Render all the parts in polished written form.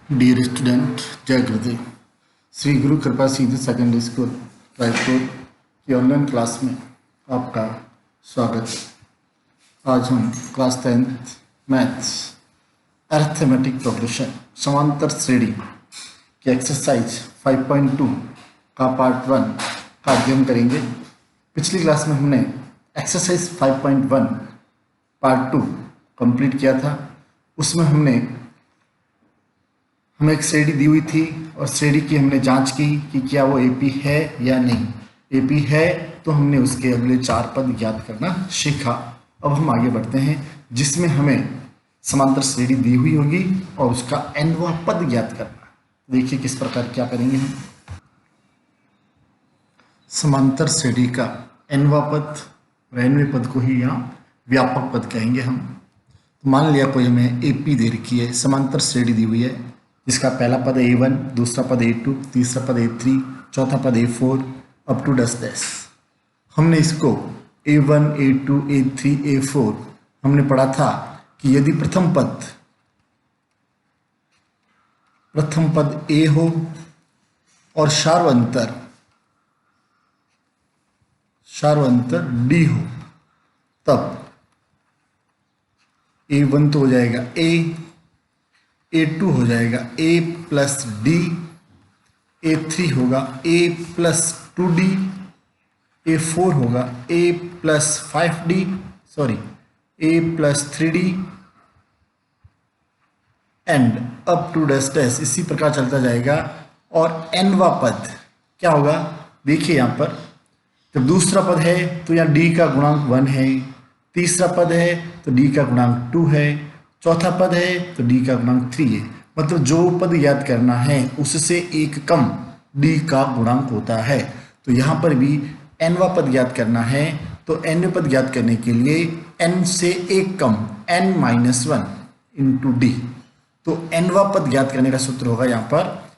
Dear student, जय गुरुदेव। श्री गुरु कृपा सिद्धि secondary school Raipur की ऑनलाइन क्लास में आपका स्वागत है। आज हम class 10th maths arithmetic progression समांतर श्रेणी की एक्सरसाइज 5.2 का पार्ट 1 का अध्ययन करेंगे। पिछली क्लास में हमने एक्सरसाइज 5.1 पार्ट 2 कंप्लीट किया था। उसमें हमें एक श्रेणी दी हुई थी और श्रेणी की हमने जांच की कि क्या वो एपी है या नहीं। एपी है तो हमने उसके अगले 4 पद ज्ञात करना सीखा। अब हम आगे बढ़ते हैं जिसमें हमें समांतर श्रेणी दी हुई होगी और उसका nवां पद ज्ञात करना। देखिए किस प्रकार क्या करेंगे हम। समांतर श्रेणी का nवां पद और nवें पद को ही यहाँ व्यापक पद कहेंगे हम। तो मान लिया कोई हमें एपी दे रखी है, समांतर श्रेणी दी हुई है जिसका पहला पद A1, दूसरा पद A2, तीसरा पद A3, चौथा पद A4 up to dash dash. हमने इसको A1, A2, A3, A4 हमने पढ़ा था कि यदि प्रथम पद A हो और सार्वंतर D हो तब A1 तो हो जाएगा A, A2 हो जाएगा A प्लस D, A3 होगा A प्लस 2D, A4 होगा A plus 5D, A plus 3D and up to dash dash. इसी प्रकार चलता जाएगा। और nवां पद क्या होगा, देखिए यहाँ पर जब दूसरा पद है तो यहाँ D का गुणांक 1 है, तीसरा पद है तो D का गुणांक 2 है, चौथा पद है तो D का गुणांक 3 है। मतलब जो पद याद करना है उससे एक कम D का गुणांक होता है। तो यहाँ पर भी nवां पद याद करना है तो nवें पद याद करने के लिए n से एक कम n-1 इंटू D। तो nवां पद याद करने का सूत्र होगा यहाँ पर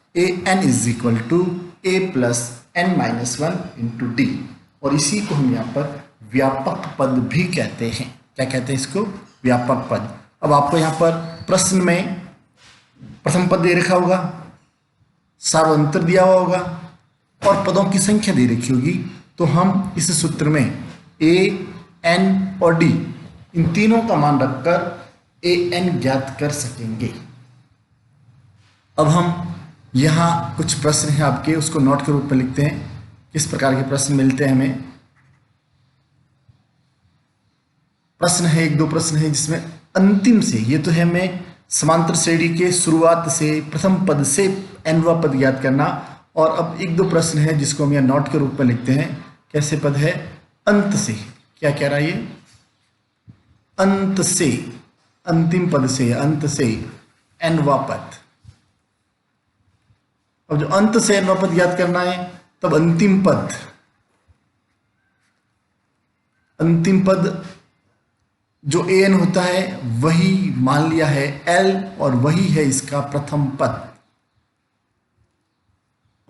an is equal to a plus n-1 into D। और इसी को हम यहाँ पर व्यापक पद भी कहते हैं। क्या कहते हैं इसको? व्यापक पद। अब आपको यहाँ पर प्रश्न में प्रथम पद दे रखा होगा, सार्वंतर दिया हुआ होगा और पदों की संख्या दे रखी होगी। तो हम इस सूत्र में a, n और d इन तीनों का मान रखकर an ज्ञात कर सकेंगे। अब हम यहाँ कुछ प्रश्न हैं आपके, उसको नोट के रूप में लिखते हैं। किस प्रकार के प्रश्न मिलते हैं हमें। प्रश्न है, 1-2 प्रश्न है जिसमें अंतिम से, ये तो है हमें समांतर श्रेणी के शुरुआत से प्रथम पद से nवां पद ज्ञात करना। और अब 1-2 प्रश्न है जिसको हम यहाँ नोट के रूप में लिखते हैं। कैसे पद है? अंत से। क्या कह रहा है ये? अंत से, अंतिम पद से, अंत से nवां पद। अब जो अंत से nवां पद ज्ञात करना है तब अंतिम पद जो an होता है वही मान लिया है l और वही है इसका प्रथम पद।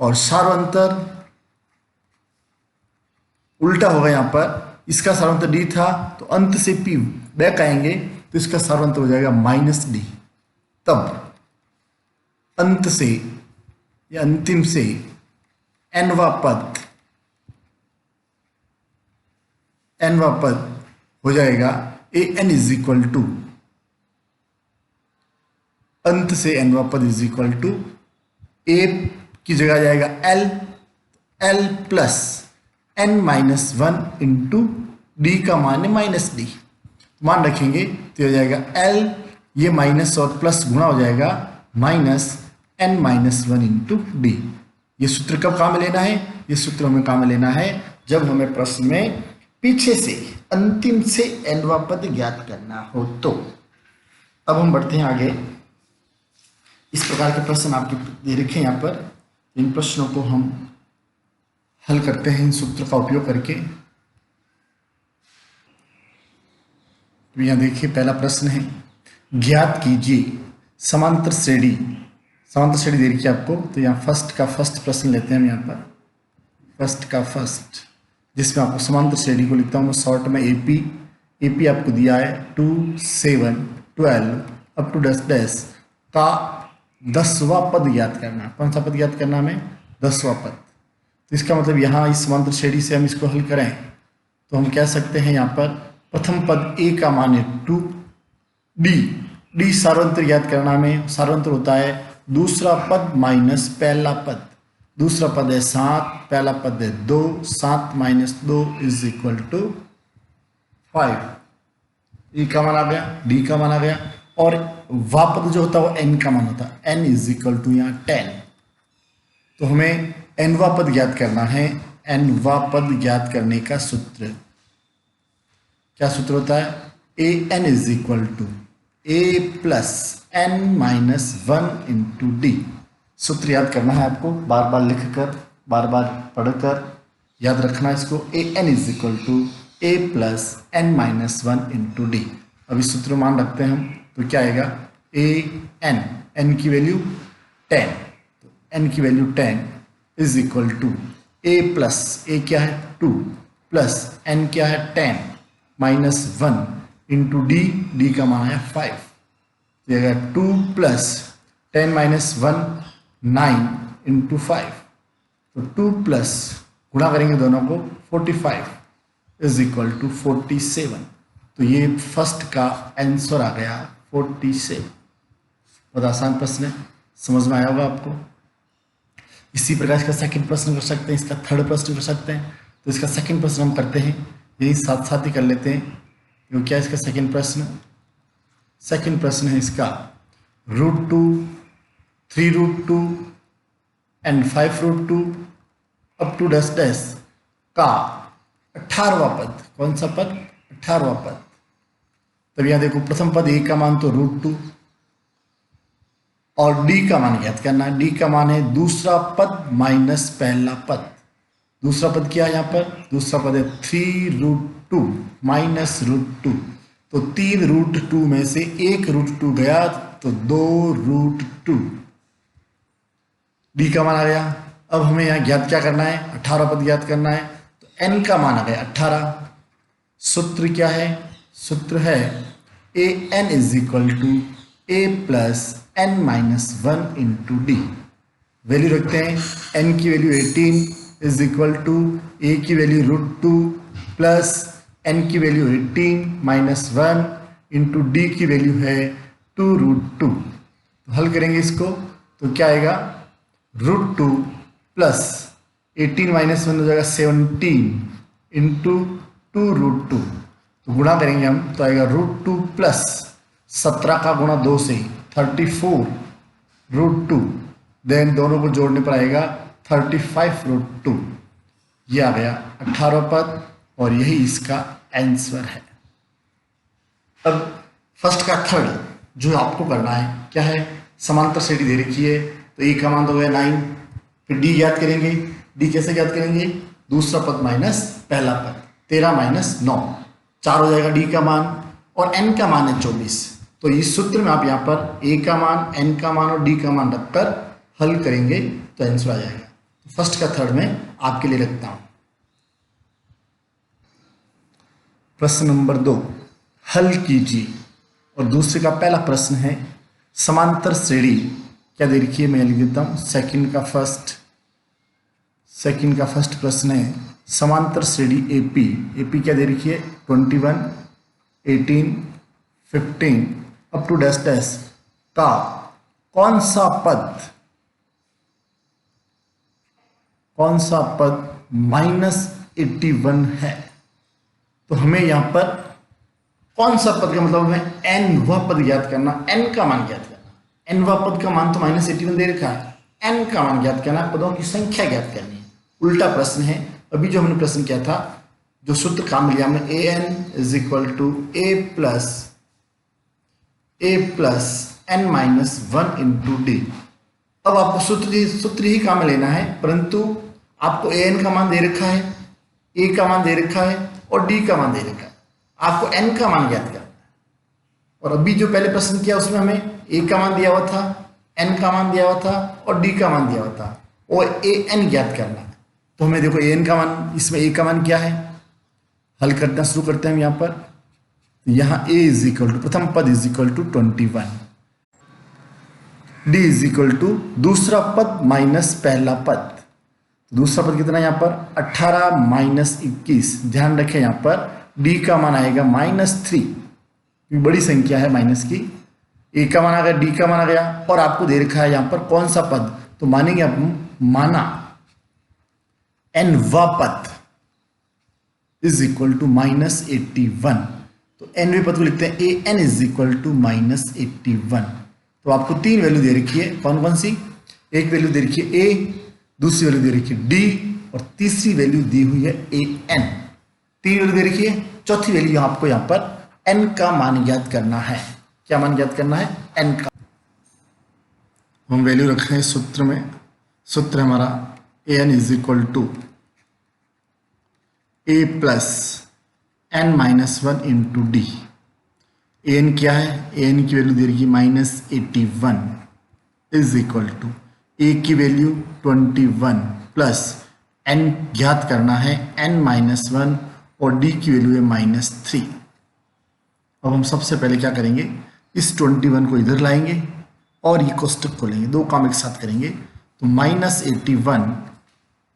और सार्वंतर उल्टा होगा, यहाँ पर इसका सार्वंतर d था तो अंत से p बैक आएंगे तो इसका सार्वंतर हो जाएगा -d। तब अंत से या अंतिम से nवां पद हो जाएगा an इज इक्वल टू, अंत से nवां पद इज इक्वल टू a की जगह आ जाएगा l plus n-1 into d का मान है -d। मान रखेंगे तो हो जाएगा l, ये माइनस और प्लस गुणा हो जाएगा -n-1 इंटू d। ये सूत्र कब काम में लेना है? ये सूत्र हमें काम में लेना है जब हमें प्रश्न में पीछे से अंतिम से nवां पद ज्ञात करना हो तो। अब हम बढ़ते हैं आगे। इस प्रकार के प्रश्न आपके दे रखे हैं यहाँ पर। इन प्रश्नों को हम हल करते हैं इन सूत्र का उपयोग करके। तो यहाँ देखिए पहला प्रश्न है, ज्ञात कीजिए समांतर श्रेणी दे रखी है आपको। तो यहाँ फर्स्ट प्रश्न लेते हैं हम यहाँ पर। फर्स्ट जिसमें आपको समांतर श्रेणी को लिखता हूँ मैं शॉर्ट में एपी आपको दिया है 2, 7, 12 अप टू डैश डैश का 10वां पद ज्ञात करना। कौन सा पद ज्ञात करना हमें? 10वां पद। तो इसका मतलब यहाँ इस समांतर श्रेणी से हम इसको हल करें तो हम कह सकते हैं यहाँ पर प्रथम पद a का मान है 2, डी सार्वंत्र ज्ञात करना में, सार्वंत्र होता है दूसरा पद माइनस पहला पद। दूसरा पद है 7, पहला पद है 2, 7 माइनस 2 इज इक्वल टू 5। ए का मान आ गया, डी का मान आ गया, और वा पद जो होता है वो एन का मान होता है, एन इज इक्वल टू यहाँ 10। तो हमें एनवा पद ज्ञात करना है। एनवा पद ज्ञात करने का सूत्र, क्या सूत्र होता है? A n is equal to a plus n minus 1 into d. सूत्र याद करना है आपको, बार बार लिखकर, बार बार पढ़कर याद रखना इसको। A n is equal to a plus n minus 1 into D. अब इस सूत्र मान रखते हैं हम, तो क्या आएगा? ए एन, एन की वैल्यू 10, तो एन की value 10 is equal to a plus, a क्या है 2, प्लस एन क्या है 10 माइनस 1 इंटू डी, डी का मान है 5। तो ये 2 प्लस 10 माइनस 1 9 इंटू 5, तो 2 प्लस गुणा करेंगे दोनों को 45 इज इक्वल टू 47। तो ये फर्स्ट का आंसर आ गया 47। बहुत आसान प्रश्न है, समझ में आया होगा आपको। इसी प्रकार इसका सेकंड प्रश्न कर सकते हैं, इसका थर्ड प्रश्न कर सकते हैं। तो इसका सेकंड प्रश्न हम करते हैं, यही साथ साथ ही कर लेते हैं। तो क्या इसका सेकंड प्रश्न? सेकंड प्रश्न है इसका √2, 3√2 and 5√2 up to dash dash का 18वां पद। कौन सा पद? 18वां पद। तब यहाँ देखो, प्रथम पद a का मान तो √2 और d का मान ज्ञात करना है। d का मान है दूसरा पद माइनस पहला पद। दूसरा पद क्या है यहाँ पर? दूसरा पद है 3√2 माइनस √2। तो 3√2 में से 1√2 गया तो 2√2, d का मान आ गया। अब हमें यहाँ ज्ञात क्या करना है? 18 पद ज्ञात करना है। तो n का मान आ गया 18। सूत्र क्या है? सूत्र है a n is equal to a plus n minus 1 into d. Value रखते हैं, n की value 18 is equal to a की वैल्यू √2 प्लस n की वैल्यू 18 माइनस 1 इंटू डी की वैल्यू है 2√2। तो हल करेंगे इसको तो क्या आएगा? √2 प्लस 18 माइनस 1 हो जाएगा 17 इंटू 2√2। तो गुणा करेंगे हम तो आएगा √2 प्लस 17 का गुणा 2 से 34√2, देन दोनों को जोड़ने पर आएगा 35√2। ये आ गया 18 पद और यही इसका आंसर है। अब फर्स्ट का थर्ड जो आपको करना है क्या है? समांतर श्रेणी दे रखी है, तो ए का मान तो गया 9, फिर डी ज्ञात करेंगे। डी कैसे ज्ञात करेंगे? दूसरा पद माइनस पहला पद, 13 माइनस 9, 4 हो जाएगा डी का मान, और एन का मान है 24। तो इस सूत्र में आप यहाँ पर ए का मान, एन का मान और डी का मान रखकर हल करेंगे तो आंसर आ जाएगा। तो फर्स्ट का थर्ड में आपके लिए रखता हूं। प्रश्न नंबर 2 हल कीजिए, और दूसरे का पहला प्रश्न है समांतर श्रेणी क्या दे रखी है? मैं लिख देता हूं। सेकंड का फर्स्ट प्रश्न है समांतर श्रेणी एपी। एपी क्या दे रखी है? 21, 18, 15 अप टू डैश डैश का कौन सा पद -81 है? तो हमें यहां पर कौन सा पद का मतलब हमें n वह पद ज्ञात करना, n का मान ज्ञात करना। n वह पद का मान तो -81 दे रखा है, n का मान ज्ञात करना, पदों की संख्या ज्ञात करनी है। उल्टा प्रश्न है। अभी जो हमने प्रश्न किया था, जो सूत्र काम लिया हमने, a n is equal to a plus n minus 1 into D. अब आपको सूत्र ही काम लेना है, परंतु आपको ए एन का मान दे रखा है, ए का मान दे रखा है और डी का मान दे रखा है। आपको एन का मान ज्ञात करना है। और अभी जो पहले प्रश्न किया उसमें हमें ए का मान दिया हुआ था, एन का मान दिया हुआ था और डी का मान दिया हुआ था, और ए एन ज्ञात करना है। तो हमें देखो ए एन का मान, इसमें ए का मान क्या है? हल करना शुरू करते हैं हम यहाँ पर। यहाँ ए इज इक्वल टू, प्रथम पद is equal to 21। D is equal to दूसरा पद माइनस पहला पद। दूसरा पद कितना है यहाँ पर 18 माइनस 21। ध्यान रखें यहाँ पर डी का मान आएगा -3, बड़ी संख्या है माइनस की। ए का मान आ गया, डी का मान आ गया, और आपको दे रखा है यहाँ पर कौन सा पद, तो मानेंगे आप माना n-वा पद इज इक्वल टू -81। तो nवें पद को लिखते हैं ए एन इज इक्वल टू -81। तो आपको तीन वैल्यू दे रखी है, कौन कौन सी, एक वैल्यू दे रखी है ए, दूसरी वैल्यू दे रखी है डी, और तीसरी वैल्यू दी हुई है ए एन। तीन वैल्यू दे रखी है, चौथी वैल्यू आपको यहाँ पर एन का मान ज्ञात करना है। क्या मान ज्ञात करना है, एन का। हम वैल्यू रख रहे हैं सूत्र में, सूत्र हमारा a n is equal to a plus n -1 into d. A n क्या है, ए एन की वैल्यू दे रही है -81 इज इक्वल टू ए की वैल्यू 21 प्लस एन ज्ञात करना है n-1 और डी की वैल्यू है -3। अब हम सबसे पहले क्या करेंगे, इस 21 को इधर लाएंगे और ये कोष्टक खोलेंगे, दो काम एक साथ करेंगे। तो -81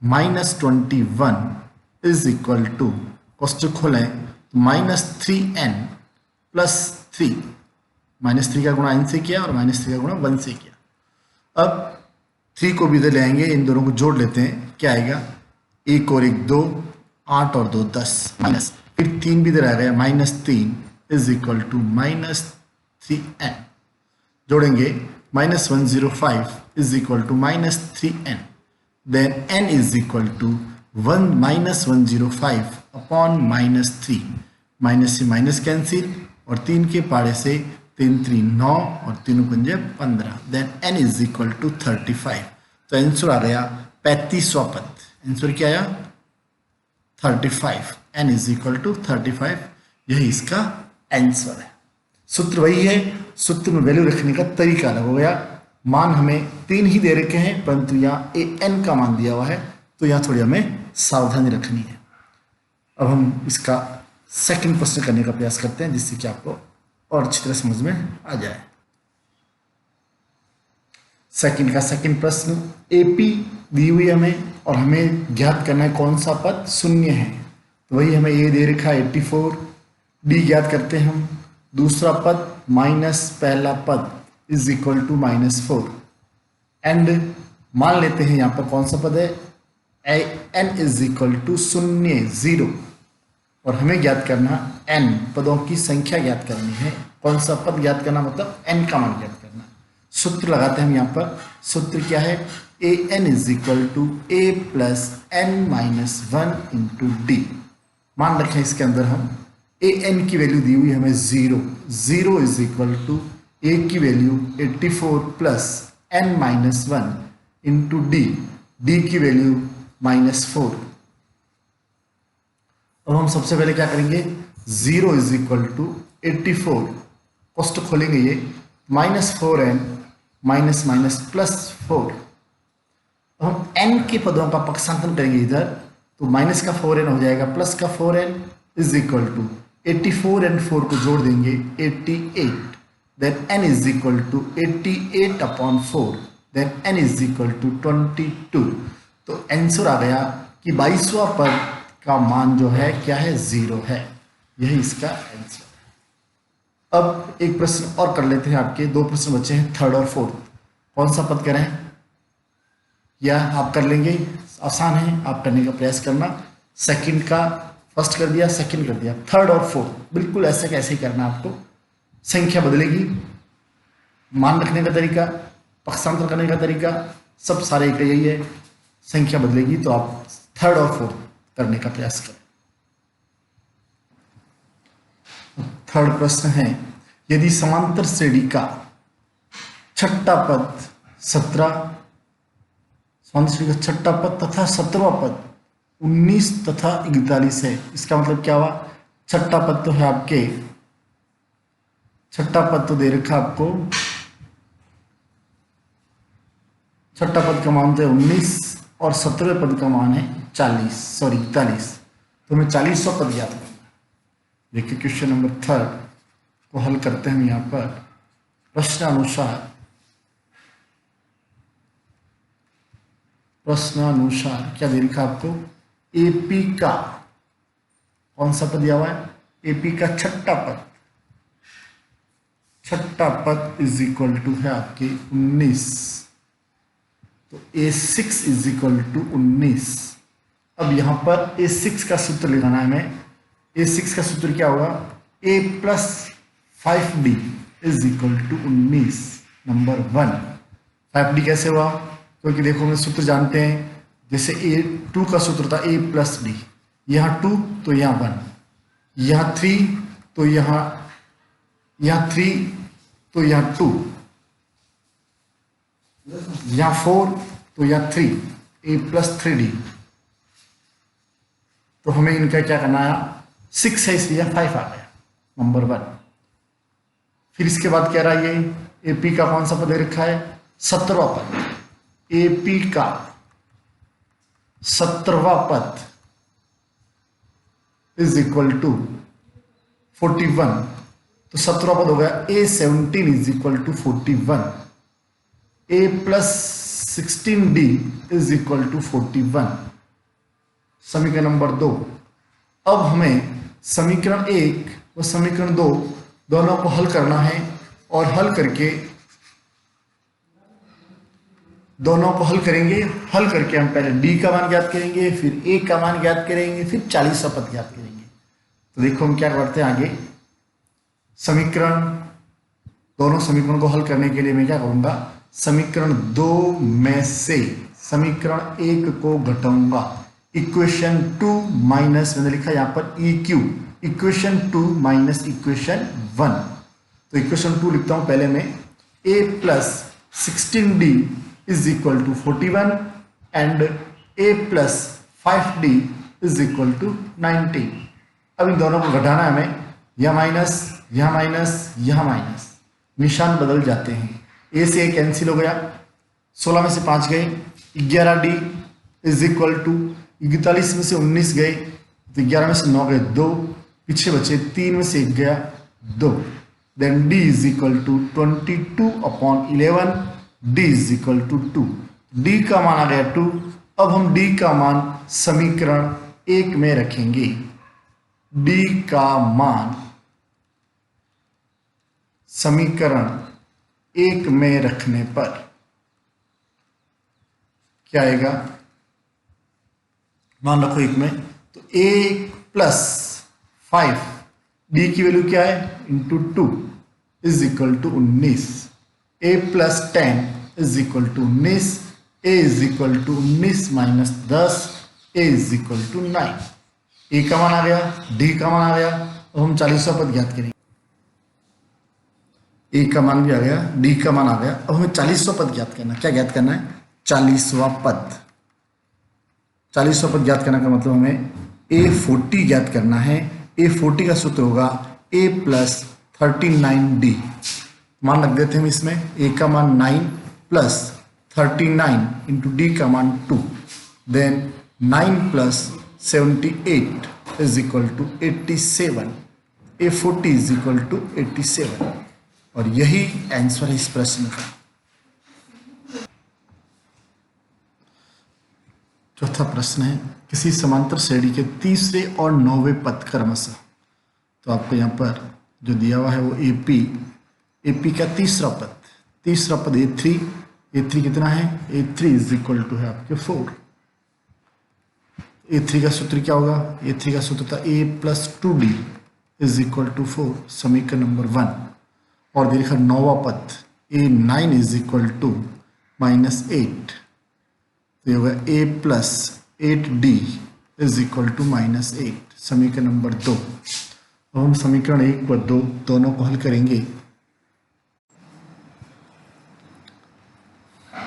-21 इज इक्वल टू, कोष्टक खोलें तो -3n प्लस 3, -3 का गुणा n से किया और -3 का गुणा 1 से किया। अब 3 को भी इधर ले आएंगे, इन दोनों को जोड़ लेते हैं, क्या आएगा, 1 और 1 2, 8 और 2 10, माइनस फिर 3 भी इधर आ गया, -3 इज इक्वल टू -3n। जोड़ेंगे -105 is equal to -3n, then n is equal to -105 upon -3, minus से माइनस कैंसिल और 3 के पाड़े से 3 3 9 और 3 पंजे 15, then n is equal to 35। तो आंसर आ गया 35वां पद। आंसर क्या आया, 35। n इज इक्वल टू 35, यही इसका आंसर है। सूत्र वही है, सूत्र में वैल्यू रखने का तरीका अलग हो गया। मान हमें 3 ही दे रखे हैं, परंतु यहाँ ए एन का मान दिया हुआ है, तो यहाँ थोड़ी हमें सावधानी रखनी है। अब हम इसका सेकंड प्रश्न करने का प्रयास करते हैं, जिससे कि आपको और अच्छी तरह समझ में आ जाए। सेकंड का सेकंड प्रश्न, एपी दी हुई हमें और हमें ज्ञात करना है कौन सा पद शून्य है। तो वही हमें ए दे रखा है 84, डी ज्ञात करते हैं हम, दूसरा पद माइनस पहला पद इज इक्वल टू -4, एंड मान लेते हैं यहाँ पर कौन सा पद है, एन इज इक्वल टू 0 और हमें ज्ञात करना n पदों की संख्या ज्ञात करनी है। कौन सा पद ज्ञात करना, मतलब n का मान ज्ञात करना। सूत्र लगाते हैं हम यहाँ पर, सूत्र क्या है, a n is equal to a plus n-1 into d. मान रखें इसके अंदर हम ए एन की वैल्यू दी हुई हमें 0 इज इक्वल टू ए की value 84 plus n-1 into D की वैल्यू -4। अब हम सबसे पहले क्या करेंगे, 0 इज इक्वल टू 84, कोष्ट खोलेंगे ये, -4n माइनस माइनस +4। अब हम n के पदों का पक्षांतरण करेंगे इधर, तो माइनस का 4n हो जाएगा, प्लस का 4n is equal to 84 and 4 को जोड़ देंगे 88, then n is equal to 88 upon 4, then n is equal to 22। तो आंसर आ गया कि 22वां पद का मान जो है क्या है, 0 है। यही इसका आंसर है। अब एक प्रश्न और कर लेते हैं, आपके 2 प्रश्न बचे हैं, थर्ड और फोर्थ। कौन सा पद करें, या आप कर लेंगे, आसान है, आप करने का प्रयास करना। सेकंड का फर्स्ट कर दिया, सेकंड कर दिया, थर्ड और फोर्थ बिल्कुल ऐसे कैसे ही करना आपको। संख्या बदलेगी, मान रखने का तरीका, पक्षांतर करने का तरीका, सब सारे एक यही है। संख्या बदलेगी तो आप थर्ड और फोर्थ करने का प्रयास करें। थर्ड प्रश्न है, यदि समांतर श्रेणी का छठा पद 17, समांतर श्रेणी का छठा पद तथा 17वां पद 19 तथा 41 है, इसका मतलब क्या हुआ, छठा पद तो है आपके, छठा पद तो दे रखा आपको, छठा पद का मान है 19 और 17वें पद का मान है 41। तो हमें 40वां पद याद करना। देखिए क्वेश्चन नंबर 3 को हल करते हैं हम यहाँ पर प्रश्नानुसार। प्रश्नानुसार क्या दे रखा आपको, एपी का कौन सा पद दिया हुआ है, एपी का छठा पद इज इक्वल टू है आपके 19, तो A6 इज इक्वल टू 19। अब यहां पर A6 का सूत्र लगाना है हमें। A6 का सूत्र क्या होगा, A plus 5D is equal to 19 number 1। 5D कैसे हुआ, क्योंकि देखो हम सूत्र जानते हैं, जैसे A2 का सूत्र था A प्लस डी, यहाँ 2 तो यहाँ 1, यहाँ 3 तो यहाँ 3 तो यहाँ 2, यहाँ 4 तो यहाँ 3, A प्लस 3D। तो हमें इनका क्या करना है, 6 है इसलिए 5 आ गया नंबर 1। फिर इसके बाद कह रहा है ये एपी का कौन सा पद रखा है, 17वां पद। एपी का 17वां पद इज इक्वल टू 41, तो 17वां पद हो गया A17 is equal to 41। A plus 16D is equal to 41, समीकरण नंबर 2। अब हमें समीकरण 1 व समीकरण 2 दोनों को हल करना है, और हल करके दोनों को हल करेंगे। हल करके हम पहले D का मान ज्ञात करेंगे, फिर A का मान ज्ञात करेंगे, फिर 40वां पद ज्ञात करेंगे। तो देखो हम क्या करते हैं आगे, दोनों समीकरण को हल करने के लिए मैं क्या करूंगा, समीकरण 2 में से समीकरण 1 को घटाऊंगा। इक्वेशन 2 माइनस, मैंने लिखा यहां पर EQ, इक्वेशन 2 माइनस इक्वेशन 1। तो इक्वेशन 2 लिखता हूं पहले मैं, A plus 16D is equal to 41 and A plus 5D is equal to 19। अब इन दोनों को घटाना है हमें, यह माइनस, यह माइनस, यह माइनस, निशान बदल जाते हैं। A से A कैंसिल हो गया, 16 में से 5 गए, 11D इज इक्वल टू 41 में से 19 गए, तो 11 में से 9 गए 2, पीछे बचे 3 में से 1 गया 2। Then D is equal to 22/11, D is equal to 2। D का मान आ गया 2। अब हम D का मान समीकरण 1 में रखेंगे। D का मान समीकरण 1 में रखने पर क्या आएगा, मान रखो 1 में, तो A प्लस 5, D की वैल्यू क्या है, into 2 is equal to 19। A plus 10 is equal to 19, A is equal to 19 minus 10, A is equal to 9। A का मान आ गया, D का मान आ गया। अब हम 40वां पद ज्ञात करेंगे। A का मान भी आ गया, D का मान आ गया। अब हमें 40वां पद ज्ञात करना, क्या ज्ञात करना है, 40वां पद। 40वां पद ज्ञात करने का मतलब हमें A40 ज्ञात करना है। A40 का सूत्र होगा A प्लस 39D। मान रख देते हैं हम इसमें, A का मान 9 प्लस 39 इंटू D का मान 2, then 9 plus 78 is equal to 87। A40 is equal to 87, और यही आंसर है इस प्रश्न का। चौथा प्रश्न है, किसी समांतर श्रेणी के तीसरे और 9वें पद क्रमशः, तो आपको यहाँ पर जो दिया हुआ है वो एपी का तीसरा पद A3 कितना है, A3 इज इक्वल टू है आपके 4। A3 का सूत्र क्या होगा, A3 का सूत्र था A plus 2D is equal to 4, समीकरण नंबर 1। और देखा 9वां पद A9 इज इक्वल टू -8, तो ये होगा A plus 8D is equal to -8, समीकरण नंबर 2। अब हम समीकरण 1 व 2 दोनों को हल करेंगे।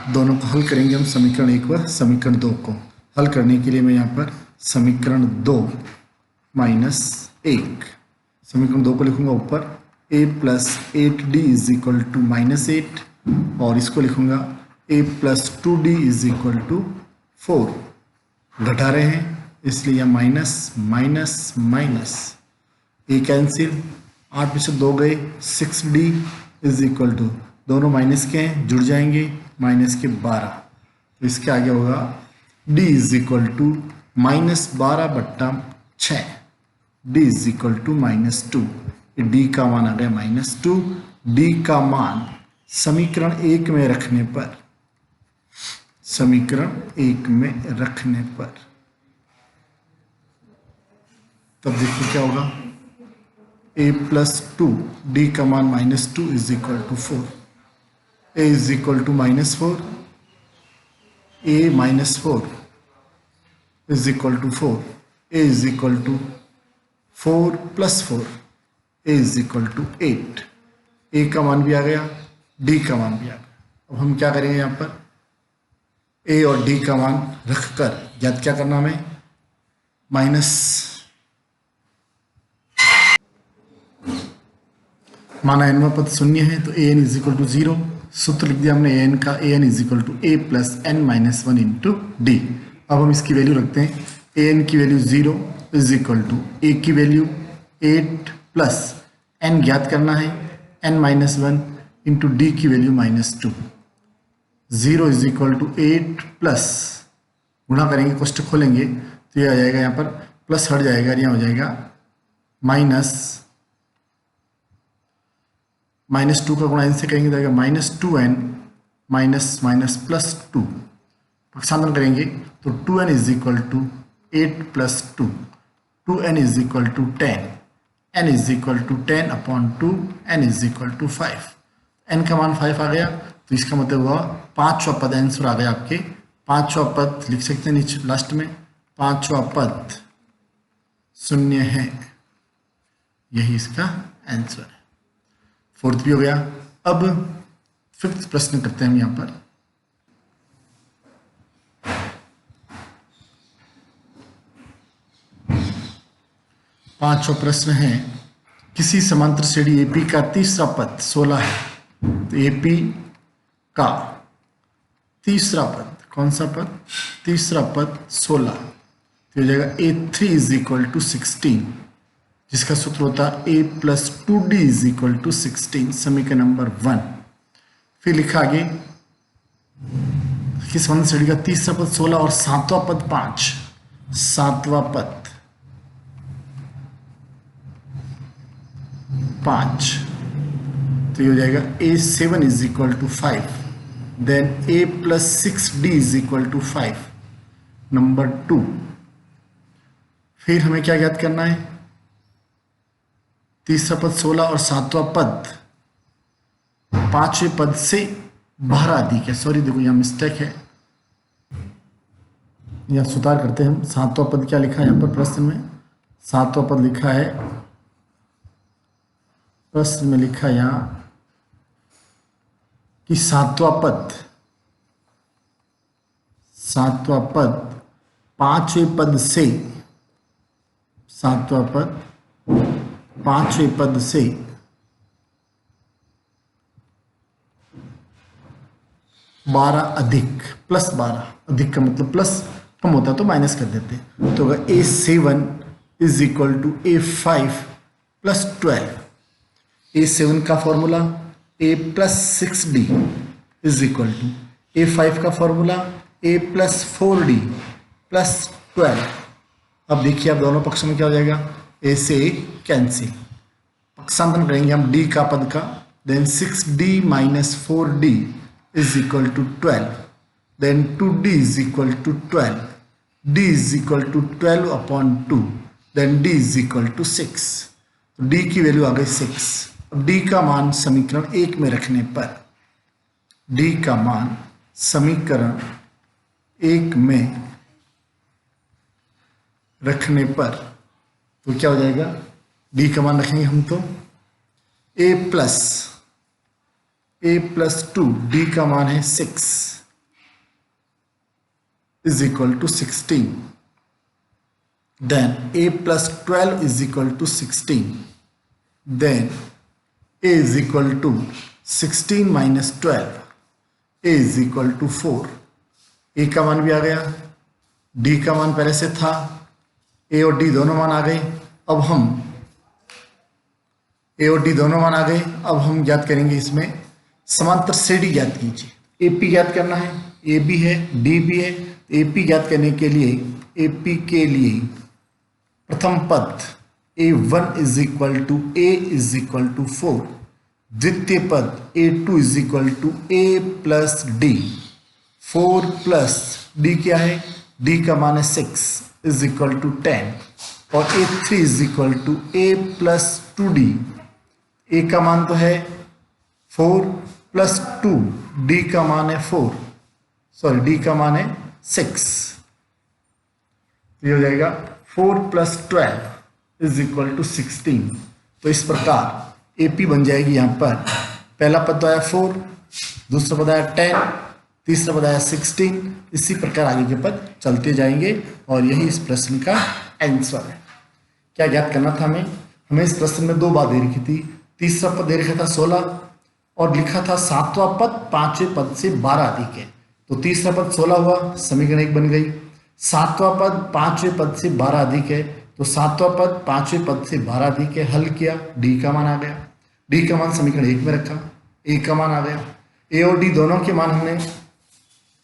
हम समीकरण 1 व समीकरण 2 को हल करने के लिए मैं यहाँ पर समीकरण 2 माइनस 1, समीकरण 2 को लिखूंगा ऊपर, A plus 8D is equal to -8, और इसको लिखूंगा A plus 2D is equal to 4। घटा रहे हैं इसलिए minus minus minus, A cancel, 8 में से 2 गए, 6D इज इक्वल टू, दोनों माइनस के हैं जुड़ जाएंगे, -12, तो इसके आगे होगा D is equal to -12/6, D is equal to -2। D का मान आ गया -2। डी का मान समीकरण 1 में रखने पर, समीकरण 1 में रखने पर तब देखिए क्या होगा, a+2, डी का मान -2 is equal to 4, a is equal to -4, a -4 is equal to 4, a is equal to 4 + 4, a is equal to 8। a का मान भी आ गया, d का मान भी आ गया। अब हम क्या करेंगे, यहाँ पर a और d का मान रखकर ज्ञात क्या करना हमें, माना n पद शून्य है तो an इज इक्वल टू 0। सूत्र लिख दिया हमने an का, an is equal to a + n-1 into D. अब हम इसकी वैल्यू रखते हैं, an की value 0 is equal to a की वैल्यू 8 प्लस n ज्ञात करना है n-1 इंटू डी की value -2। 0 is equal to 8 plus गुणा करेंगे, कोष्टक खोलेंगे तो ये आ जाएगा, यहाँ पर प्लस हट जाएगा, यहाँ हो जाएगा -2 का गुणा इनसे करेंगे तो आएगा -2n +2। पक्षांतरण करेंगे तो 2n is equal to 8 + 2, 2n is equal to 10, n is equal to 10/2, n is equal to 5। n का मान 5 आ गया तो इसका मतलब हुआ 5वां पद आंसर आ गया आपके। 5वां पद लिख सकते हैं नीचे लास्ट में, 5वां पद शून्य है, यही इसका आंसर है। 4th भी हो गया। अब 5th प्रश्न करते हैं हम यहाँ पर। पांचवा प्रश्न है, किसी समांतर श्रेणी एपी का तीसरा पद 16 है, तो एपी का तीसरा पद, कौन सा पद, तीसरा पद 16, तो हो जाएगा a3 इज इक्वल टू 16, जिसका सूत्र होता है a + 2d is equal to 16, समीकरण नंबर 1। फिर लिखा आगे, किस समांतर श्रेणी का तीसरा पद 16 और 7वां पद 5, 7वां पद 5, तो ये हो जाएगा a7 is equal to 5, then a + 6d is equal to 5, number 2। फिर हमें क्या ज्ञात करना है, तीसरा पद 16 और 7वां पद 5वें पद से बाहर अधिक है। सॉरी देखो यहाँ मिस्टेक है, यहाँ सुधार करते हैं हम। 7वां पद क्या लिखा है यहाँ पर प्रश्न में, 7वां पद लिखा है, प्रश्न में लिखा यहाँ कि 7वां पद 5वें पद से, 7वां पद 5वें पद से +12 अधिक का मतलब प्लस कम होता तो माइनस कर देते, तो अगर a7 is equal to a5 + 12, a7 का formula a + 6d is equal to a5 का फॉर्मूला a + 4d + 12। अब देखिए आप दोनों पक्षों में क्या हो जाएगा, a से a कैंसिल, पक्षांतरण करेंगे हम d का पद का, then 6d - 4d is equal to 12, then 2d is equal to 12, d is equal to 12/2, then d is equal to 6, तो d की वैल्यू आ गई 6। अब d का मान समीकरण 1 में रखने पर, d का मान समीकरण 1 में रखने पर तो क्या हो जाएगा, d का मान रखेंगे हम तो a + 2, d का मान है 6 is equal to 16, then a + 12 is equal to 16, then a is equal to 16 - 12, a is equal to 4। a का मान भी आ गया, d का मान पहले से था, a और d दोनों मान आ गए। अब हम a और d दोनों मान आ गए, अब हम ज्ञात करेंगे इसमें समांतर श्रेणी ज्ञात कीजिए। AP ज्ञात करना है, AB है, D भी है, AP ज्ञात करने के लिए AP के लिए प्रथम पद A1 is equal to A is equal to 4, द्वितीय पद A2 is equal to A plus D, 4 plus D क्या है, डी का मान है 6 इज इक्वल टू 10, और A3 is equal to A plus 2D, A का मान तो है 4 प्लस 2, D का मान है 4, सॉरी D का मान है 6, ये हो जाएगा 4 प्लस 12 इज इक्वल टू 16। तो इस प्रकार AP बन जाएगी यहाँ पर, पहला पद तो आया 4, दूसरा पद आया 10, तीसरा पद आया 16, इसी प्रकार आगे के पद चलते जाएंगे और यही इस प्रश्न का आंसर है। क्या ज्ञात करना था हमें इस प्रश्न में दो बात दे रखी थी, तीसरा पद दे रखा था 16 और लिखा था सातवां पद पांचवें पद से 12 अधिक है, तो तीसरा पद 16 हुआ, समीकरण 1 बन गई। सातवां पद पांचवें पद से 12 अधिक है, तो सातवां पद पांचवें पद से 12 अधिक है, हल किया, डी का मान आ गया, डी का मान समीकरण 1 में रखा, ए का मान आ गया, ए और डी दोनों के मान हमने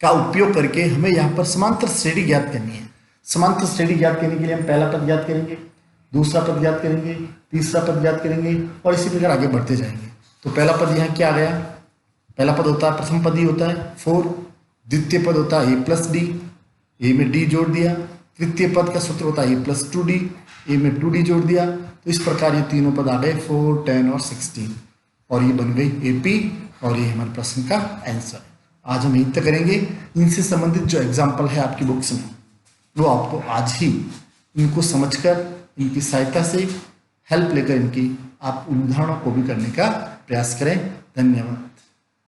का उपयोग करके हमें यहाँ पर समांतर श्रेणी ज्ञात करनी है। समांतर श्रेणी ज्ञात करने के लिए हम पहला पद ज्ञात करेंगे, दूसरा पद ज्ञात करेंगे, तीसरा पद ज्ञात करेंगे और इसी प्रकार आगे बढ़ते जाएंगे। तो पहला पद यहाँ क्या आ गया, पहला पद होता है, प्रथम पद ही होता है 4, द्वितीय पद होता है A प्लस डी, ए में डी जोड़ दिया, तृतीय पद का सूत्र होता है A प्लस 2D, ए में 2D जोड़ दिया, तो इस प्रकार ये तीनों पद आ गए 4, 10 और 16 और ये बन गई AP और ये हमारे प्रश्न का आंसर है। आज हम यहीं तक करेंगे, इनसे संबंधित जो एग्जाम्पल है आपकी बुक्स में वो आपको आज ही इनको समझकर इनकी सहायता से हेल्प लेकर इनकी आप उदाहरणों को भी करने का प्रयास करें। धन्यवाद।